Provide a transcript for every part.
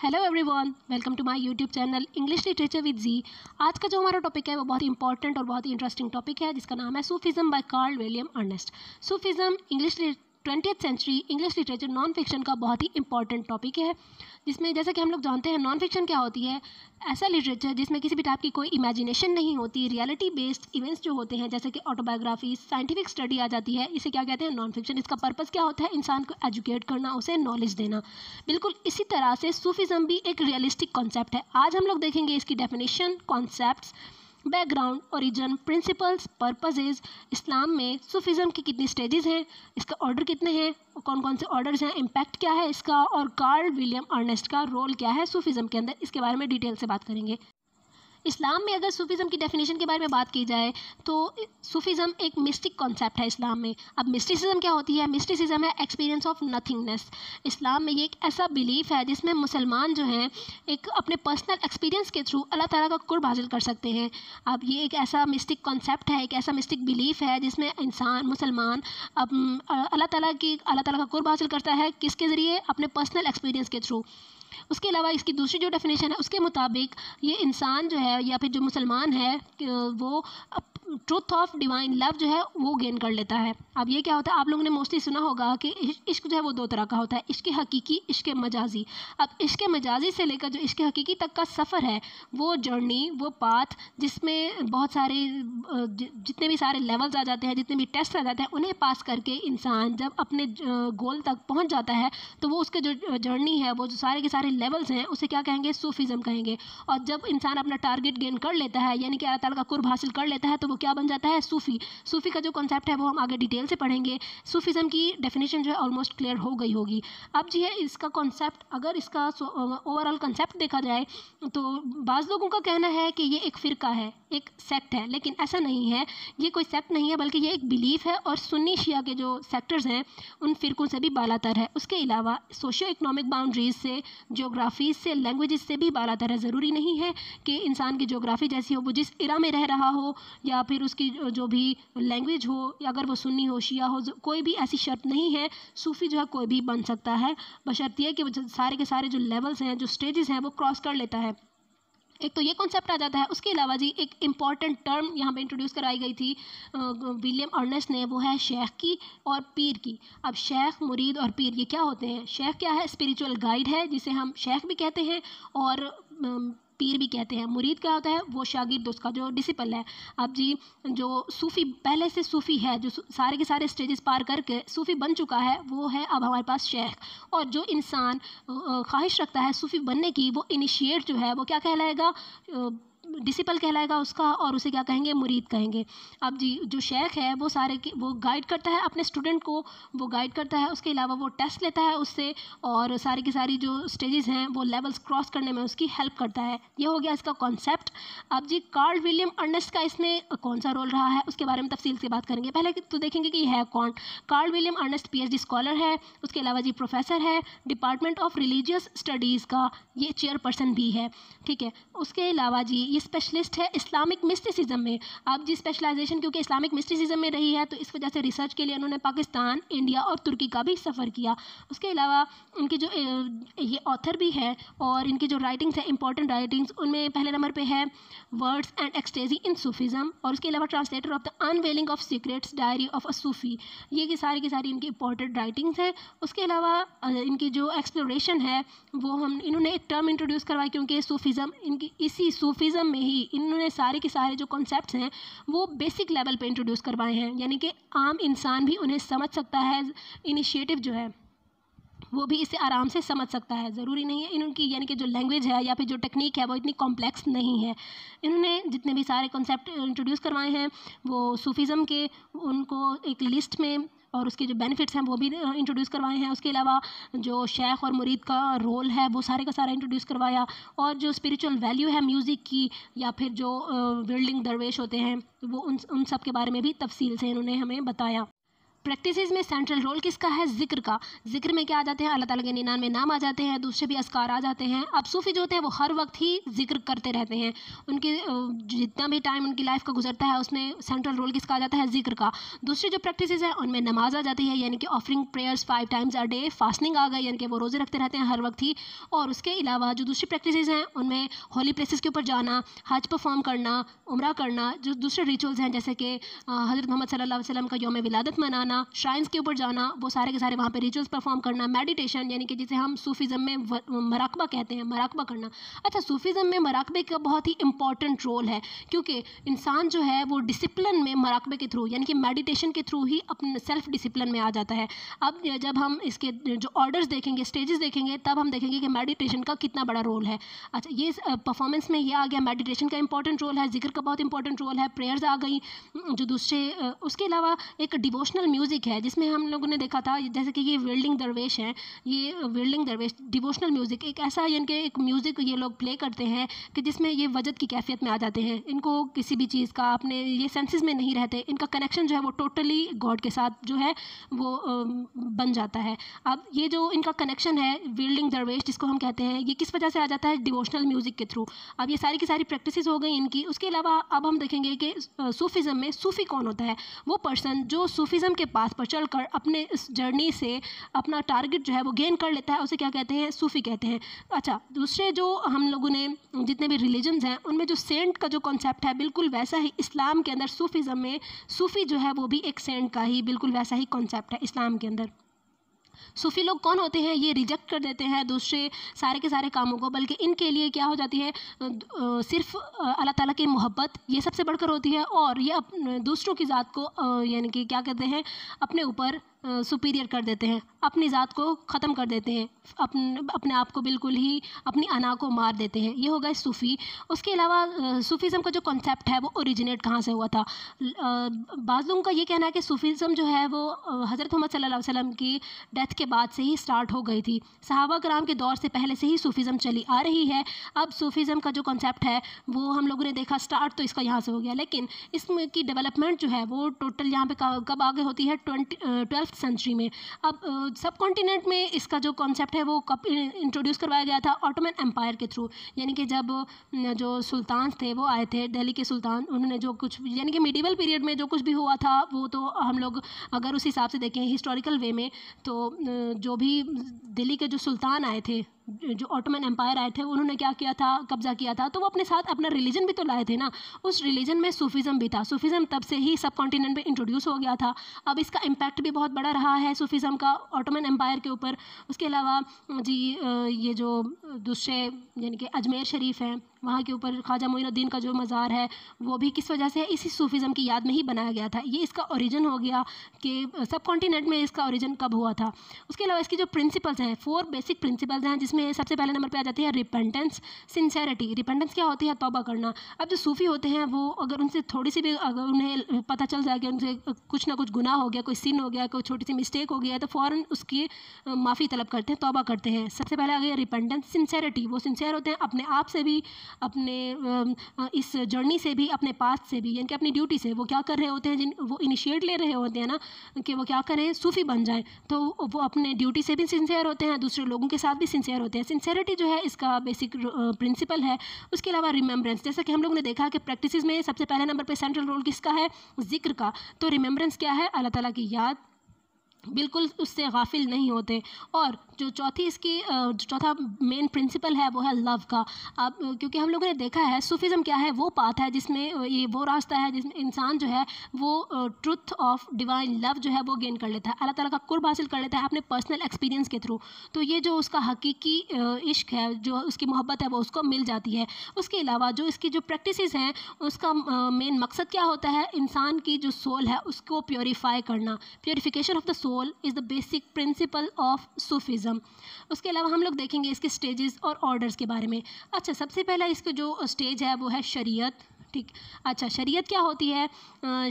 Hello everyone, welcome to my YouTube channel English literature with G. आज का जो हमारा टॉपिक है वो बहुत ही इंपॉर्टेंट और बहुत ही इंटरेस्टिंग टॉपिक है जिसका नाम है Sufism by Carl William Ernest. Sufism English 20th century English literature non fiction का बहुत ही इंपॉर्टेंट टॉपिक है, जिसमें जैसा कि हम लोग जानते हैं नॉन फिक्शन क्या होती है। ऐसा लिटरेचर जिसमें किसी भी टाइप की कोई इमेजिनेशन नहीं होती, रियलिटी बेस्ड इवेंट्स जो होते हैं जैसे कि ऑटोबायोग्राफी, साइंटिफिक स्टडी आ जाती है, इसे क्या कहते हैं, नॉन फिक्शन। इसका पर्पस क्या होता है, इंसान को एजुकेट करना, उसे नॉलेज देना। बिल्कुल इसी तरह से सूफिज़म भी एक रियलिस्टिक कॉन्सेप्ट है। आज हम लोग देखेंगे इसकी definition, concepts, background, origin, principles, purposes, इस्लाम में सूफिज़म की कितनी स्टेजेस हैं, इसका ऑर्डर कितने हैं, कौन कौन से ऑर्डर्स हैं, इम्पैक्ट क्या है इसका, और कार्ल विलियम अर्नेस्ट का रोल क्या है सूफिज़म के अंदर, इसके बारे में डिटेल से बात करेंगे। इस्लाम में अगर सूफिज़म की डेफिनेशन के बारे में बात की जाए तो सूफिज़म एक मिस्टिक कॉन्सेप्ट है इस्लाम में। अब मिस्टिसिज्म क्या होती है? मिस्टिसिज्म है एक्सपीरियंस ऑफ नथिंगनेस। इस्लाम में ये एक ऐसा बिलीफ है जिसमें मुसलमान जो हैं एक अपने पर्सनल एक्सपीरियंस के थ्रू अल्लाह ताला का कुर्ब हासिल कर सकते हैं। अब ये एक ऐसा मिस्टिक कॉन्सेप्ट है, एक ऐसा मिस्टिक बिलीफ है जिसमें इंसान मुसलमान अब अल्लाह ताला का कुर्ब हासिल करता है। किसके ज़रिए? अपने पर्सनल एक्सपीरियंस के थ्रू। उसके अलावा इसकी दूसरी जो डेफिनेशन है उसके मुताबिक ये इंसान जो है या फिर जो मुसलमान है वो ट्रूथ ऑफ डिवाइन लव जो है वो गेन कर लेता है। अब ये क्या होता है, आप लोगों ने मोस्टली सुना होगा कि इश्क जो है वो दो तरह का होता है, इश्क हकीकी, इश्क मजाजी। अब इश्क मजाजी से लेकर जो इश्क हकीकी तक का सफ़र है, वो जर्नी, वो पाथ जिसमें बहुत सारे जितने भी सारे लेवल्स आ जाते हैं, जितने भी टेस्ट आ जाते हैं, उन्हें पास करके इंसान जब अपने गोल तक पहुँच जाता है तो वो उसके जो जर्नी है, वो जो सारे के सारे लेवल्स हैं, उसे क्या कहेंगे? सूफिज़म कहेंगे। और जब इंसान अपना टारगेट गेन कर लेता है, यानी कि अल्लाह ताला का कुर्ब हासिल कर लेता है, तो वो क्या बन जाता है? सूफ़ी। सूफ़ी का जो कॉन्सेप्ट है वो हम आगे डिटेल से पढ़ेंगे। सूफिज़म की डेफिनेशन जो है ऑलमोस्ट क्लियर हो गई होगी। अब जी है इसका कॉन्सेप्ट, अगर इसका ओवरऑल कॉन्सेप्ट देखा जाए तो बाज़ लोगों का कहना है कि ये एक फ़िरका है, एक सेक्ट है, लेकिन ऐसा नहीं है। ये कोई सेक्ट नहीं है बल्कि ये एक बिलीफ है और सुन्नी शिया के जो सेक्टर्स हैं उन फ़िरकों से भी बालातर है। उसके अलावा सोशियो इकनॉमिक बाउंड्रीज से, ज्योग्राफी से, लैंग्वेजेस से भी बालातर है। ज़रूरी नहीं है कि इंसान की ज्योग्राफी जैसी हो, वो जिस इरा में रह रहा हो, या फिर उसकी जो भी लैंग्वेज हो, या अगर वो सुन्नी हो, शिया हो, कोई भी ऐसी शर्त नहीं है। सूफ़ी जो है कोई भी बन सकता है, बशर्ते ये कि वो सारे के सारे जो लेवल्स हैं, जो स्टेजेस हैं, वो क्रॉस कर लेता है। एक तो ये कॉन्सेप्ट आ जाता है। उसके अलावा जी एक इम्पॉर्टेंट टर्म यहाँ पे इंट्रोड्यूस कराई गई थी विलियम अर्नेस्ट ने, वो है शेख की और पीर की। अब शेख, मुरीद और पीर ये क्या होते हैं? शेख क्या है? स्पिरिचुअल गाइड है, जिसे हम शेख भी कहते हैं और पीर भी कहते हैं। मुरीद क्या होता है? वो शागिर्द, उसका जो डिसिपल है। अब जी जो सूफ़ी पहले से सूफ़ी है, जो सारे के सारे स्टेजेस पार करके सूफ़ी बन चुका है, वो है अब हमारे पास शेख। और जो इंसान ख्वाहिश रखता है सूफ़ी बनने की, वो इनिशिएट जो है वो क्या कहलाएगा? डिसिपल कहलाएगा उसका, और उसे क्या कहेंगे? मुरीद कहेंगे। अब जी जो शेख है वो वो गाइड करता है अपने स्टूडेंट को, वो गाइड करता है। उसके अलावा वो टेस्ट लेता है उससे, और सारी की सारी जो स्टेजेस हैं वो लेवल्स क्रॉस करने में उसकी हेल्प करता है। ये हो गया इसका कॉन्सेप्ट। अब जी कार्ल विलियम अर्नेस्ट का इसमें कौन सा रोल रहा है उसके बारे में तफसील से बात करेंगे। पहले तो देखेंगे कि ये है कौन। Carl William Ernest PhD scholar है। उसके अलावा जी प्रोफेसर है, डिपार्टमेंट ऑफ रिलीजियस स्टडीज़ का ये चेयरपर्सन भी है, ठीक है। उसके अलावा जी ये स्पेशलिस्ट है इस्लामिक मिस्टिसिज्म में। अब जी स्पेशलाइजेशन क्योंकि इस्लामिक मिस्टिसिज्म में रही है, तो इस वजह से रिसर्च के लिए उन्होंने पाकिस्तान, इंडिया और तुर्की का भी सफ़र किया। उसके अलावा इनकी जो ये ऑथर भी है, और इनकी जो राइटिंग्स है, इंपॉर्टेंट राइटिंग्स, उनमें पहले नंबर पे है words and ecstasy in Sufism, और उसके अलावा translator of the unveiling of secrets, diary of a Sufi. ये की सारी इनकी इंपॉर्टेंट राइटिंग्स हैं। उसके अलावा इनकी जो एक्सप्लोरेशन है वो इन्होंने एक टर्म इंट्रोड्यूस करवाई, क्योंकि सूफिज़म इनकी इसी सूफिज़म में ही इन्होंने सारे के सारे जो कॉन्सेप्ट्स हैं वो बेसिक लेवल पे इंट्रोड्यूस करवाए हैं, यानी कि आम इंसान भी उन्हें समझ सकता है। इनिशिएटिव जो है वो भी इसे आराम से समझ सकता है। ज़रूरी नहीं है इनकी, यानी कि जो लैंग्वेज है या फिर जो टेक्निक है वो इतनी कॉम्प्लेक्स नहीं है। इन्होंने जितने भी सारे कॉन्सेप्ट इंट्रोड्यूस करवाए हैं वो सूफिज़म के, उनको एक लिस्ट में, और उसके जो बेनिफिट्स हैं वो भी इंट्रोड्यूस करवाए हैं। उसके अलावा जो शेख और मुरीद का रोल है वो सारे का सारा इंट्रोड्यूस करवाया, और जो स्पिरिचुअल वैल्यू है म्यूज़िक की, या फिर जो वर्ल्डिंग दरवेश होते हैं, वो उन सब के बारे में भी तफसील से इन्होंने हमें बताया। प्रैक्टिसेस में सेंट्रल रोल किसका है? जिक्र का। जिक्र में क्या आ जाते हैं? अल्लाह ताला के 99 नाम आ जाते हैं, दूसरे भी अस्कार आ जाते हैं। अब सूफ़ी जो होते हैं वो हर वक्त ही जिक्र करते रहते हैं, उनके जितना भी टाइम उनकी लाइफ का गुजरता है उसमें सेंट्रल रोल किसका आ जाता है? जिक्र का। दूसरी जो प्रैक्टिसेस हैं उनमें नमाज आ जाती है, यानी कि offering prayers 5 times a day, fasting आ गई, यानी कि वो रोज़े रखते रहते हैं हर वक्त ही। और उसके अलावा जो दूसरी प्रैक्टिसेस हैं उनमें होली प्लेसेस के ऊपर जाना, हज परफॉर्म करना, उम्रा करना, जो दूसरे रिचुअल्स हैं जैसे कि हज़रत मोहम्मद सल्लल्लाहु अलैहि वसल्लम का यौम विलादत मनाना, श्राइन्स के ऊपर जाना, वो सारे के सारे वहाँ पे रिचुअल्स परफॉर्म करना, मेडिटेशन यानी कि जिसे हम सूफीज़म में मराकबा कहते हैं, मराकबा करना। अच्छा, सूफीज़म में मराकबे का बहुत ही इंपॉर्टेंट रोल है, क्योंकि इंसान जो है वो डिसिप्लिन में मराकबे के थ्रू यानी कि मेडिटेशन के थ्रू ही अपने सेल्फ डिसिप्लिन में आ जाता है। अब जब हम इसके जो ऑर्डर्स देखेंगे, स्टेजेस देखेंगे, तब हम देखेंगे कि मेडिटेशन का कितना बड़ा रोल है। अच्छा, ये परफॉर्मेंस में ये आ गया, मेडिटेशन का इंपॉर्टेंट रोल है, जिक्र का बहुत इंपॉर्टेंट रोल है, प्रेयर्स आ गई। जो दूसरे उसके अलावा एक डिवोशनल म्यूज़िक है जिसमें हम लोगों ने देखा था, जैसे कि ये विल्डिंग दरवेश हैं, ये विल्डिंग दरवेश डिवोशनल म्यूज़िक एक ऐसा यानी कि एक म्यूज़िक ये लोग प्ले करते हैं कि जिसमें ये वजद की कैफियत में आ जाते हैं। इनको किसी भी चीज़ का अपने ये सेंसेस में नहीं रहते, इनका कनेक्शन जो है वो टोटली गॉड के साथ जो है वो बन जाता है। अब ये जो इनका कनेक्शन है विल्डिंग दरवेश जिसको हम कहते हैं, ये किस वजह से आ जाता है? डिवोशनल म्यूज़िक के थ्रू। अब ये सारी की सारी प्रैक्टिसेस हो गई इनकी। उसके अलावा अब हम देखेंगे कि सूफीज़म में सूफ़ी कौन होता है? वो पर्सन जो सूफीज़म के पास पर चलकर अपने इस जर्नी से अपना टारगेट जो है वो गेन कर लेता है, उसे क्या कहते हैं? सूफ़ी कहते हैं। अच्छा, दूसरे जो हम लोगों ने जितने भी रिलीजन्स हैं उनमें जो सेंट का जो कॉन्सेप्ट है बिल्कुल वैसा ही इस्लाम के अंदर सूफीज़म में सूफ़ी जो है वो भी एक सेंट का ही बिल्कुल वैसा ही कॉन्सेप्ट है इस्लाम के अंदर। सूफ़ी लोग कौन होते हैं? ये रिजेक्ट कर देते हैं दूसरे सारे के सारे कामों को, बल्कि इनके लिए क्या हो जाती है? सिर्फ़ अल्लाह ताला की मोहब्बत ये सबसे बढ़कर होती है, और ये दूसरों की ज़ात को यानी कि क्या कहते हैं, अपने ऊपर सुपीरियर कर देते हैं, अपनी ज़ात को ख़त्म कर देते हैं, अपने आप को बिल्कुल ही अपनी अना को मार देते हैं। ये हो गए सूफ़ी। उसके अलावा सूफ़ीज़म का जो कॉन्सेप्ट है वो ओरिजिनेट कहाँ से हुआ था? बाज़ लोगों का ये कहना है कि सूफ़ीज़म जो है वो हज़रत मोहम्मद सल्लल्लाहु अलैहि वसल्लम की डेथ के बाद से ही स्टार्ट हो गई थी। सहाबा कराम के दौर से पहले से ही सूफ़ीज़म चली आ रही है। अब सूफ़ीज़म का जो कॉन्सेप्ट है वो हम लोगों ने देखा स्टार्ट तो इसका यहाँ से हो गया, लेकिन इसमें की डेवलपमेंट जो है वो टोटल यहाँ पे कब आगे होती है? 12th सेंचुरी में। अब सब कॉन्टिनेंट में इसका जो कॉन्सेप्ट है वो कब इंट्रोड्यूस करवाया गया था? ऑटोमन एम्पायर के थ्रू, यानी कि जब जो सुल्तान थे वो आए थे, दिल्ली के सुल्तान, उन्होंने जो कुछ यानी कि मिडिवल पीरियड में जो कुछ भी हुआ था वो तो हम लोग अगर उस हिसाब से देखें हिस्टोरिकल वे में, तो जो भी दिल्ली के जो सुल्तान आए थे, जो ऑटोमन एम्पायर आए थे, उन्होंने क्या किया था? कब्जा किया था, तो वो अपने साथ अपना रिलीजन भी तो लाए थे ना। उस रिलीजन में सूफीज़म भी था। सूफीज़म तब से ही सब कॉन्टिनेंट में इंट्रोड्यूस हो गया था। अब इसका इम्पैक्ट भी बहुत बड़ा रहा है सूफीज़म का ऑटोमन एम्पायर के ऊपर। उसके अलावा जी ये जो दूसरे यानी कि अजमेर शरीफ है, वहाँ के ऊपर ख्वाजा मोइनुद्दीन का जो मज़ार है वो भी किस वजह से? इसी सूफीज़म की याद में ही बनाया गया था। ये इसका ओरिजिन हो गया कि सब कॉन्टिनेंट में इसका ओरिजिन कब हुआ था। उसके अलावा इसकी जो प्रिंसिपल्स हैं, 4 बेसिक प्रिंसिपल्स हैं, जिसमें सबसे पहले नंबर पे आ जाती है रिपेंटेंस, सिंसेरिटी। रिपेंटेंस क्या होती है? तौबा करना। अब जो सूफ़ी होते हैं वो अगर उनसे थोड़ी सी भी अगर उन्हें पता चल जाए कि उनसे कुछ ना कुछ गुनाह हो गया, कोई सिन हो गया, कोई छोटी सी मिस्टेक हो गया, तो फ़ौरन उसकी माफ़ी तलब करते हैं, तौबा करते हैं। सबसे पहले आ गया रिपेंटेंस। सिंसेरिटी, वो सिंसियर होते हैं अपने आप से भी, अपने इस जर्नी से भी, अपने पास्ट से भी, यानी कि अपनी ड्यूटी से। वो क्या कर रहे होते हैं, वो इनिशिएट ले रहे होते हैं ना कि वो क्या करें, सूफ़ी बन जाएं, तो वो अपने ड्यूटी से भी सिंसियर होते हैं, दूसरे लोगों के साथ भी सिंसियर होते हैं। सिंसियरिटी जो है इसका बेसिक प्रिंसिपल है। उसके अलावा रिमेम्बरेंस, जैसा कि हम लोग ने देखा कि प्रैक्टिसेस में सबसे पहले नंबर पे सेंट्रल रोल किसका है? जिक्र का। तो रिमेम्बरेंस क्या है? अल्लाह ताला की याद, बिल्कुल उससे गाफिल नहीं होते। और जो चौथी इसकी जो चौथा मेन प्रिंसिपल है वो है लव का। अब क्योंकि हम लोगों ने देखा है सूफीज़म क्या है? वो पाथ है जिसमें ये वो रास्ता है जिसमें इंसान जो है वो ट्रुथ ऑफ डिवाइन लव जो है वो गेन कर लेता है, अल्लाह ताला का कुर्ब हासिल कर लेता है अपने पर्सनल एक्सपीरियंस के थ्रू। तो ये जो उसका हकीकी इश्क है, जो उसकी मोहब्बत है, वो उसको मिल जाती है। उसके अलावा जो इसकी जो प्रैक्टिसेस हैं उसका मेन मकसद क्या होता है? इंसान की जो सोल है उसको प्योरीफाई करना, purification of the soul soul is the basic principle of Sufism. उसके अलावा हम लोग देखेंगे इसके स्टेजेस और ऑर्डर्स के बारे में। अच्छा, सबसे पहला इसका जो स्टेज है वो है शरीयत। ठीक, अच्छा, शरीयत क्या होती है?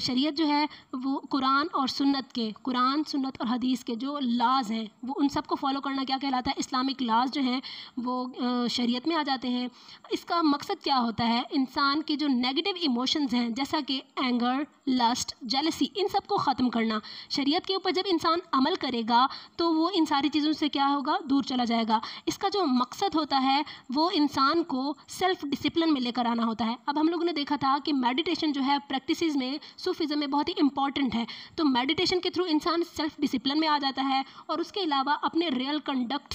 शरीयत जो है वो कुरान और सुन्नत के, कुरान सुन्नत और हदीस के जो लाज हैं वो उन सब को फॉलो करना क्या कहलाता है? इस्लामिक लाज जो हैं वो शरीयत में आ जाते हैं। इसका मकसद क्या होता है? इंसान की जो नेगेटिव इमोशंस हैं जैसा कि एंगर, लस्ट, जेलसी, इन सब को ख़त्म करना। शरीयत के ऊपर जब इंसान अमल करेगा तो वो इन सारी चीज़ों से क्या होगा? दूर चला जाएगा। इसका जो मकसद होता है वो इंसान को सेल्फ डिसिप्लिन में लेकर आना होता है। अब हम लोगों ने देखा था कि मेडिटेशन जो है प्रैक्टिसेस में सूफिज़म में बहुत ही इंपॉर्टेंट है। तो मेडिटेशन के थ्रू इंसान सेल्फ डिसिप्लिन में आ जाता है और उसके अलावा अपने रियल कंडक्ट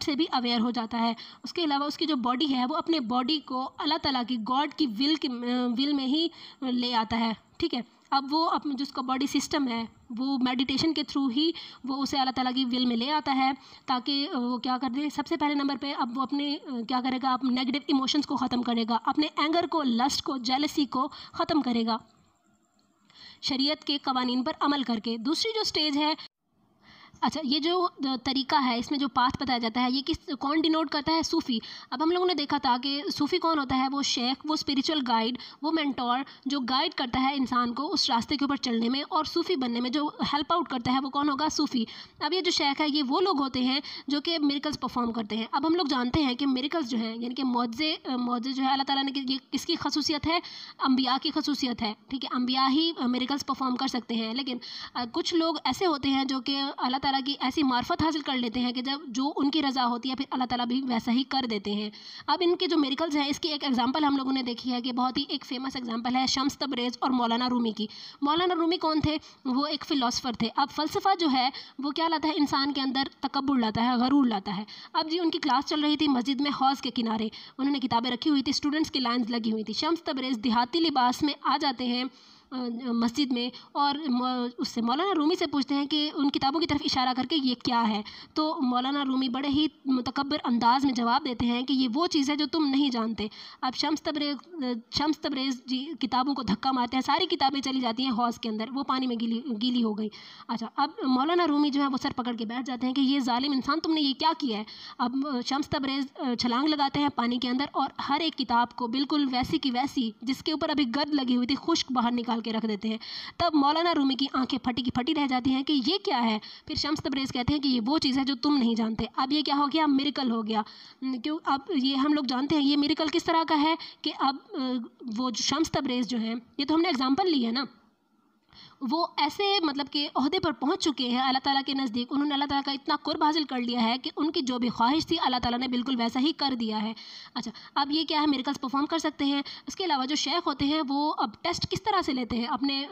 से भी अवेयर हो जाता है। उसके अलावा उसकी जो बॉडी है वो अपने बॉडी को अल्लाह ताला की, गॉड की विल में ही ले आता है। ठीक है, अब वो अपने जिसका बॉडी सिस्टम है वो मेडिटेशन के थ्रू ही वो उसे अल्लाह ताला की विल में ले आता है, ताकि वो क्या कर दे, सबसे पहले नंबर पे अब वो अपने क्या करेगा? अपने नेगेटिव इमोशंस को ख़त्म करेगा, अपने एंगर को, लस्ट को, जेलसी को ख़त्म करेगा शरीयत के कवानीन पर अमल करके। दूसरी जो स्टेज है, अच्छा, ये जो तरीका है इसमें जो पाथ बताया जाता है ये कौन डिनोट करता है? सूफ़ी। अब हम लोगों ने देखा था कि सूफ़ी कौन होता है? वो शेख, वो स्पिरिचुअल गाइड, वो मेंटोर जो गाइड करता है इंसान को उस रास्ते के ऊपर चलने में और सूफ़ी बनने में, जो हेल्प आउट करता है वो कौन होगा? सूफ़ी। अब ये जो शेख है ये वो लोग होते हैं जो कि मिरेकल्स परफॉर्म करते हैं। अब हम लोग जानते हैं कि मिरेकल्स जो हैं यानी कि मौजे जो है अल्लाह ताला ने, ये किसकी खसूसियत है? अम्बिया की खसूसियत है। ठीक है, अम्बिया ही मिरेकल्स परफॉर्म कर सकते हैं, लेकिन कुछ लोग ऐसे होते हैं जो कि अल्लाह ताला की ऐसी मार्फत हासिल कर लेते हैं कि जब जो उनकी रज़ा होती है फिर अल्लाह ताला भी वैसा ही कर देते हैं। अब इनके जो मिरेकल्स हैं इसकी एक एग्जांपल हम लोगों ने देखी है कि बहुत ही एक फेमस एग्जांपल है शम्स तबरेज़ और मौलाना रूमी की। मौलाना रूमी कौन थे? वो एक फ़िलासफ़र थे। अब फ़लसफ़ा जो है वो क्या लाता है? इंसान के अंदर तकब्बुर लाता है, गरूर लाता है। अब जी उनकी क्लास चल रही थी मस्जिद में, हौज़ के किनारे उन्होंने किताबें रखी हुई थी, स्टूडेंट्स की लाइन्स लगी हुई थी। शम्स तबरेज़ देहाती लिबास में आ जाते हैं मस्जिद में और उससे मौलाना रूमी से पूछते हैं कि उन किताबों की तरफ इशारा करके ये क्या है? तो मौलाना रूमी बड़े ही मुतकब्बिर अंदाज़ में जवाब देते हैं कि ये वो चीज़ है जो तुम नहीं जानते। अब शम्स तबरेज़ जी किताबों को धक्का मारते हैं, सारी किताबें चली जाती हैं हौज़ के अंदर, वो पानी में गीली हो गई। अच्छा, अब मौलाना रूमी जो है वो सर पकड़ के बैठ जाते हैं कि ये ज़ालिम इंसान, तुमने ये क्या किया है? अब शम्स तबरेज़ छलांग लगाते हैं पानी के अंदर और हर एक किताब को बिल्कुल वैसी की वैसी जिसके ऊपर अभी गर्द लगी हुई थी खुश्क बाहर निकाल के रख देते हैं। तब मौलाना रूमी की आंखें फटी की फटी रह जाती हैं कि ये क्या है? फिर शम्स तबरेज़ कहते हैं कि ये वो चीज़ है जो तुम नहीं जानते। अब ये क्या हो गया? मिरेकल हो गया। क्यों? अब ये हम लोग जानते हैं ये मिरेकल किस तरह का है कि अब वो जो शम्स तबरेज़ जो हैं, ये तो हमने एग्जाम्पल ली है ना, वो ऐसे मतलब कि ओहदे पर पहुंच चुके हैं अल्लाह ताला के नज़दीक, उन्होंने अल्लाह ताला का इतना कुर्ब हासिल कर लिया है कि उनकी जो भी ख्वाहिश थी अल्लाह ताला ने बिल्कुल वैसा ही कर दिया है। अच्छा, अब ये क्या है? मिरेकल्स परफॉर्म कर सकते हैं। उसके अलावा जो शेख होते हैं वो अब टेस्ट किस तरह से लेते हैं अपने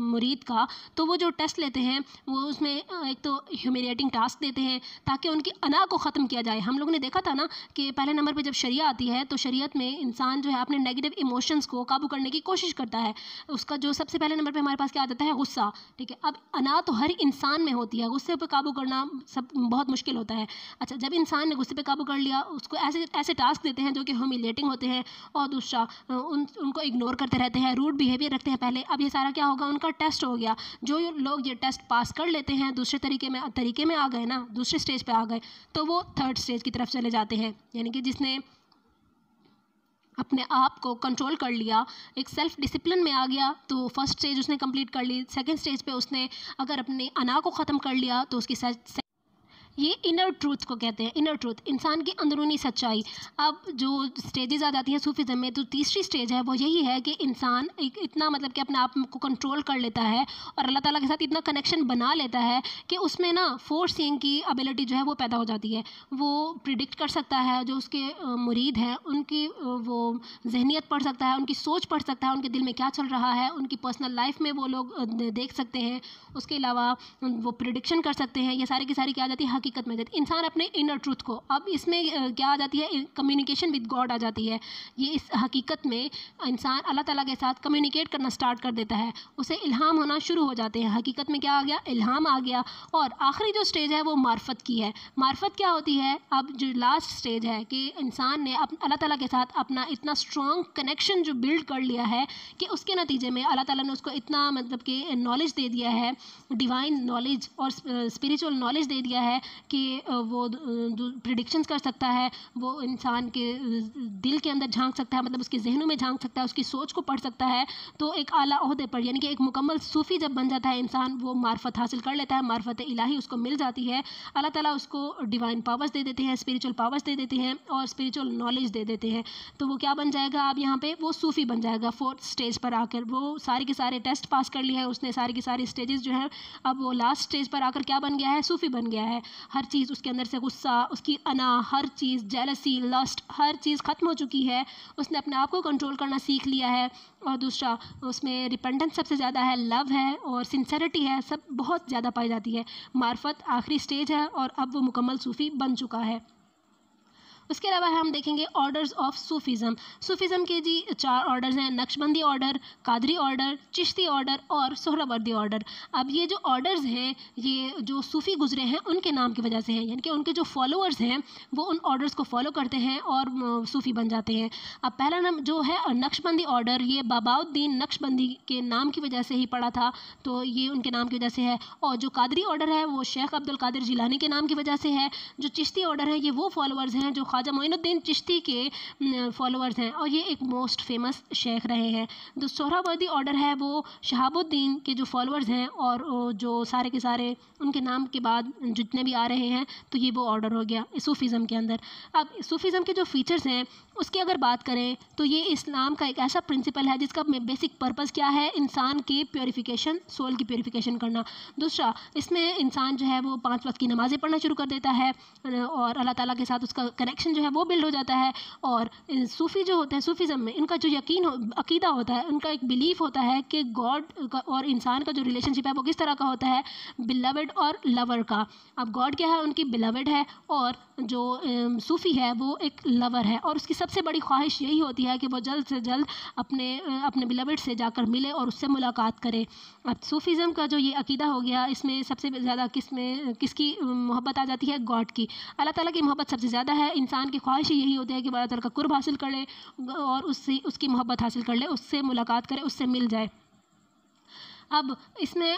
मुरीद का? तो वो जो टेस्ट लेते हैं वो उसमें एक तो ह्यूमिलिएटिंग टास्क देते हैं ताकि उनकी अना को ख़त्म किया जाए। हम लोगों ने देखा था ना कि पहले नंबर पर जब शरिया आती है तो शरीयत में इंसान जो है अपने नेगेटिव इमोशंस को काबू करने की कोशिश करता है। उसका जो सबसे पहले नंबर पर हमारे पास क्या आ जाता है? गुस्सा। ठीक है, अब अना तो हर इंसान में होती है, गुस्से पे काबू करना सब बहुत मुश्किल होता है। अच्छा, जब इंसान ने गुस्से पे काबू कर लिया उसको ऐसे टास्क देते हैं जो कि ह्यूमिलिएटिंग होते हैं और दूसरा उनको इग्नोर करते रहते हैं, रूड बिहेवियर रखते हैं पहले। अब ये सारा क्या होगा? उनका टेस्ट हो गया। जो लोग ये टेस्ट पास कर लेते हैं, दूसरे तरीके में आ गए ना, दूसरे स्टेज पे आ गए, तो वो थर्ड स्टेज की तरफ चले जाते हैं। यानी कि जिसने अपने आप को कंट्रोल कर लिया, एक सेल्फ डिसिप्लिन में आ गया, तो फर्स्ट स्टेज उसने कंप्लीट कर ली। सेकंड स्टेज पे उसने अगर अपने अना को ख़त्म कर लिया तो उसकी ये इनर ट्रूथ को कहते हैं। इनर ट्रूथ इंसान की अंदरूनी सच्चाई। अब जो स्टेजेस आ जाती हैं सूफीज़म में, तो तीसरी स्टेज है वो यही है कि इंसान एक इतना मतलब कि अपने आप को कंट्रोल कर लेता है और अल्लाह ताला के साथ इतना कनेक्शन बना लेता है कि उसमें ना फोरसीइंग की एबिलिटी जो है वो पैदा हो जाती है। वो प्रिडिक्ट कर सकता है, जो उसके मुरीद हैं उनकी वो जहनीत पढ़ सकता है, उनकी सोच पढ़ सकता है, उनके दिल में क्या चल रहा है, उनकी पर्सनल लाइफ में वो लोग देख सकते हैं। उसके अलावा वो प्रिडिक्शन कर सकते हैं। ये सारी की सारी क्या आ जाती है? हकीकत में जाती है, इंसान अपने इनर ट्रूथ को, अब इसमें क्या आ जाती है, कम्युनिकेशन विद गॉड आ जाती है। ये इस हकीकत में इंसान अल्लाह ताला के साथ कम्युनिकेट करना स्टार्ट कर देता है, उसे इल्हाम होना शुरू हो जाते हैं। हकीकत में क्या आ गया, इल्हाम आ गया। और आखिरी जो स्टेज है वो मार्फत की है। मार्फत क्या होती है, अब जो लास्ट स्टेज है कि इंसान ने अल्लाह ताला के साथ अपना इतना स्ट्रॉन्ग कनेक्शन जो बिल्ड कर लिया है कि उसके नतीजे में अल्लाह ताला ने उसको इतना मतलब कि नॉलेज दे दिया है, डिवाइन नॉलेज और स्पिरिचुअल नॉलेज दे दिया है कि वो प्रिडिक्शंस कर सकता है, वो इंसान के दिल के अंदर झांक सकता है, मतलब उसके जहनों में झांक सकता है, उसकी सोच को पढ़ सकता है। तो एक आला ओहदे पर, यानी कि एक मुकम्मल सूफ़ी जब बन जाता है इंसान, वो मार्फत हासिल कर लेता है, मार्फत इलाही उसको मिल जाती है। अल्लाह ताला उसको डिवाइन पावर्स दे देते हैं, स्पिरिचुअल पावर्स दे देते हैं और स्पिरिचुअल नॉलेज दे देते हैं। तो वो क्या बन जाएगा, अब यहाँ पे वो सूफ़ी बन जाएगा। फोर्थ स्टेज पर आकर वो सारे के सारे टेस्ट पास कर लिए हैं उसने, सारे के सारे स्टेजेस जो है, अब वो लास्ट स्टेज पर आकर क्या बन गया है, सूफ़ी बन गया है। हर चीज़ उसके अंदर से, गुस्सा, उसकी अना, हर चीज़, जेलसी, लस्ट, हर चीज़ ख़त्म हो चुकी है। उसने अपने आप को कंट्रोल करना सीख लिया है। और दूसरा, उसमें रिपेंटेंस सबसे ज़्यादा है, लव है और सिंसेरिटी है, सब बहुत ज़्यादा पाई जाती है। मार्फत आखिरी स्टेज है और अब वो मुकम्मल सूफ़ी बन चुका है। उसके अलावा हम देखेंगे ऑर्डर्स ऑफ सूफीज़म। सूफीज़म के जी 4 ऑर्डर्स हैं, Naqshbandi order, Qadri order, Chishti order और सोहरावर्दी ऑर्डर। अब ये जो ऑर्डर्स हैं, ये जो सूफ़ी गुजरे हैं उनके नाम की वजह से हैं, यानी कि उनके जो फॉलोअर्स हैं वो उन ऑर्डर्स को फॉलो करते हैं और सूफ़ी बन जाते हैं। अब पहला नाम जो है नक्शबंदी ऑर्डर, ये बाबाउद्दीन नक्शबंदी के नाम की वजह से ही पड़ा था, तो ये उनके नाम की वजह से है। और जो कादरी ऑर्डर है वो शेख अब्दुल कादिर जिलानी के नाम की वजह से है। जो चिश्ती ऑर्डर है ये वो फॉलोअर्स हैं जो ख्वाजा मोइनुद्दीन चिश्ती के फॉलोअर्स हैं और ये एक मोस्ट फेमस शेख रहे हैं। जो सोहरावर्दी ऑर्डर है वो शहाबुद्दीन के जो फॉलोअर्स हैं और जो सारे के सारे उनके नाम के बाद जितने भी आ रहे हैं, तो ये वो ऑर्डर हो गया सूफ़ीज़म के अंदर। अब सूफ़ीज़म के जो फीचर्स हैं उसकी अगर बात करें तो ये इस्लाम का एक ऐसा प्रिंसिपल है जिसका बेसिक पर्पस क्या है, इंसान की प्योरीफिकेशन, सोल की प्योरीफिकेशन करना। दूसरा, इसमें इंसान जो है वो 5 वक्त की नमाज़ें पढ़ना शुरू कर देता है और अल्लाह ताला के साथ उसका कनेक्शन जो है वो बिल्ड हो जाता है। और सूफ़ी जो होते हैं, सूफ़ीज़म में इनका जो अकीदा होता है, उनका एक बिलीफ होता है कि गॉड और इंसान का जो रिलेशनशिप है वो किस तरह का होता है, बिलवड और लवर का। अब गॉड क्या है, उनकी बिलवड है और जो सूफ़ी है वो एक लवर है और उसकी सबसे बड़ी ख्वाहिश यही होती है कि वो जल्द से जल्द अपने बिलवड से जाकर मिले और उससे मुलाकात करे। अब सूफ़ीज़म का जो ये अकीदा हो गया, इसमें सबसे ज़्यादा किसकी मोहब्बत आ जाती है, गॉड की। अल्लाह ताला की मोहब्बत सबसे ज़्यादा है। इंसान की ख्वाहिश यही होती है कि अल्लाह ताला का कुर्ब हासिल कर ले और उससे उसकी मोहब्बत हासिल कर ले, उससे मुलाकात करे, उससे मिल जाए। अब इसमें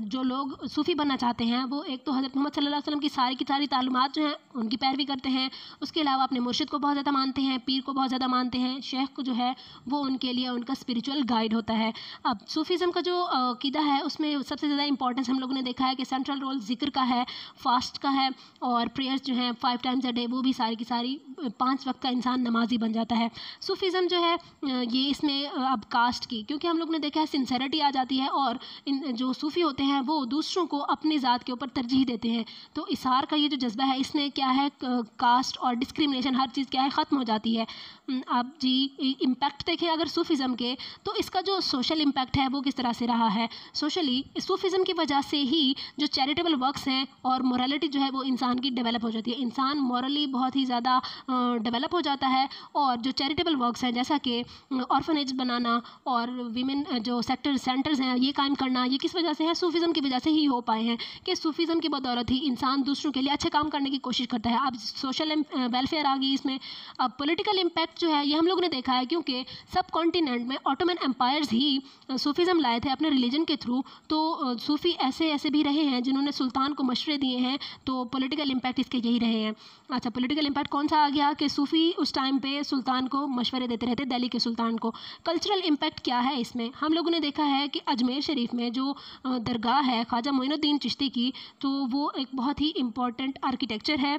जो लोग सूफ़ी बनना चाहते हैं वो एक तो हज़रत मोहम्मद सल्लल्लाहु अलैहि वसल्लम की सारी तालीमात जो हैं उनकी पैरवी करते हैं। उसके अलावा अपने मुर्शिद को बहुत ज़्यादा मानते हैं, पीर को बहुत ज़्यादा मानते हैं, शेख को जो है वो उनके लिए उनका स्पिरिचुअल गाइड होता है। अब सूफ़ीज़म का जो अक़ीदा है उसमें सबसे ज़्यादा इंपॉर्टेंस हम लोगों ने देखा है कि सेंट्रल रोल ज़िक्र का है, फास्ट का है और प्रेयर्स जो हैं 5 टाइम्स अ डे, वो भी सारी की सारी 5 वक्त का इंसान नमाजी बन जाता है। सूफ़ीज़म जो है ये इसमें अब कास्ट की, क्योंकि हम लोग ने देखा है सिंसेरिटी आ जाती है और जो सूफ़ी होते हैं वो दूसरों को अपनी ज़ात के ऊपर तरजीह देते हैं। तो इसार का ये जो जज्बा है इसमें क्या है, कास्ट और डिस्क्रिमिनेशन हर चीज़ क्या है, ख़त्म हो जाती है। आप जी इम्पैक्ट देखें अगर सूफ़ीज़म के, तो इसका जो सोशल इम्पैक्ट है वो किस तरह से रहा है। सोशली सूफ़ीज़म की वजह से ही जो चैरिटेबल वर्क्स हैं और मोरालिटी जो है वो इंसान की डेवलप हो जाती है। इंसान मॉरली बहुत ही ज़्यादा डेवलप हो जाता है और जो चैरिटेबल वर्क्स हैं जैसा कि ऑर्फनेज बनाना और वीमेन जो सेंटर्स हैं ये कायम करना, ये किस वजह से है, सूफ़ीज़म की वजह से ही हो पाए हैं कि सूफ़ीज़म की बदौलत ही इंसान दूसरों के लिए अच्छे काम करने की कोशिश करता है। अब सोशल वेलफेयर आ गई इसमें। अब पॉलिटिकल इम्पैक्ट जो है ये हम लोगों ने देखा है, क्योंकि सब कॉन्टिनेंट में ऑटोमन एम्पायर्स ही सूफ़ीज़म लाए थे अपने रिलीजन के थ्रू। तो सूफ़ी ऐसे भी रहे हैं जिन्होंने सुल्तान को मशवरे दिए हैं, तो पॉलिटिकल इम्पैक्ट इसके यही रहे हैं। अच्छा, पॉलिटिकल इम्पैक्ट कौन सा आ गया कि सूफ़ी उस टाइम पे सुल्तान को मशवरे देते रहते, दिल्ली के सुल्तान को। कल्चरल इम्पैक्ट क्या है इसमें, हम लोगों ने देखा है कि अजमेर शरीफ में जो दरगाह है ख्वाजा मोइनुद्दीन चिश्ती की, तो वो एक बहुत ही इम्पॉर्टेंट आर्किटेक्चर है।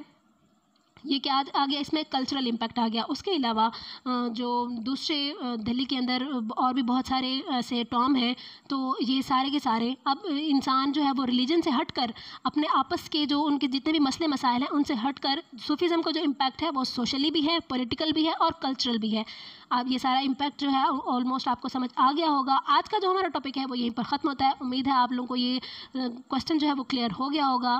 ये क्या आ गया, इसमें कल्चरल इम्पैक्ट आ गया। उसके अलावा जो दूसरे दिल्ली के अंदर और भी बहुत सारे ऐसे टॉम हैं, तो ये सारे के सारे अब इंसान जो है वो रिलीजन से हटकर अपने आपस के जो उनके जितने भी मसले मसाइल हैं उनसे हटकर सूफ़ीज़म का जो इम्पैक्ट है वो सोशली भी है, पॉलिटिकल भी है और कल्चरल भी है। अब ये सारा इम्पैक्ट जो है ऑलमोस्ट आपको समझ आ गया होगा। आज का जो हमारा टॉपिक है वो यहीं पर ख़त्म होता है। उम्मीद है आप लोगों को ये क्वेश्चन जो है वो क्लियर हो गया होगा।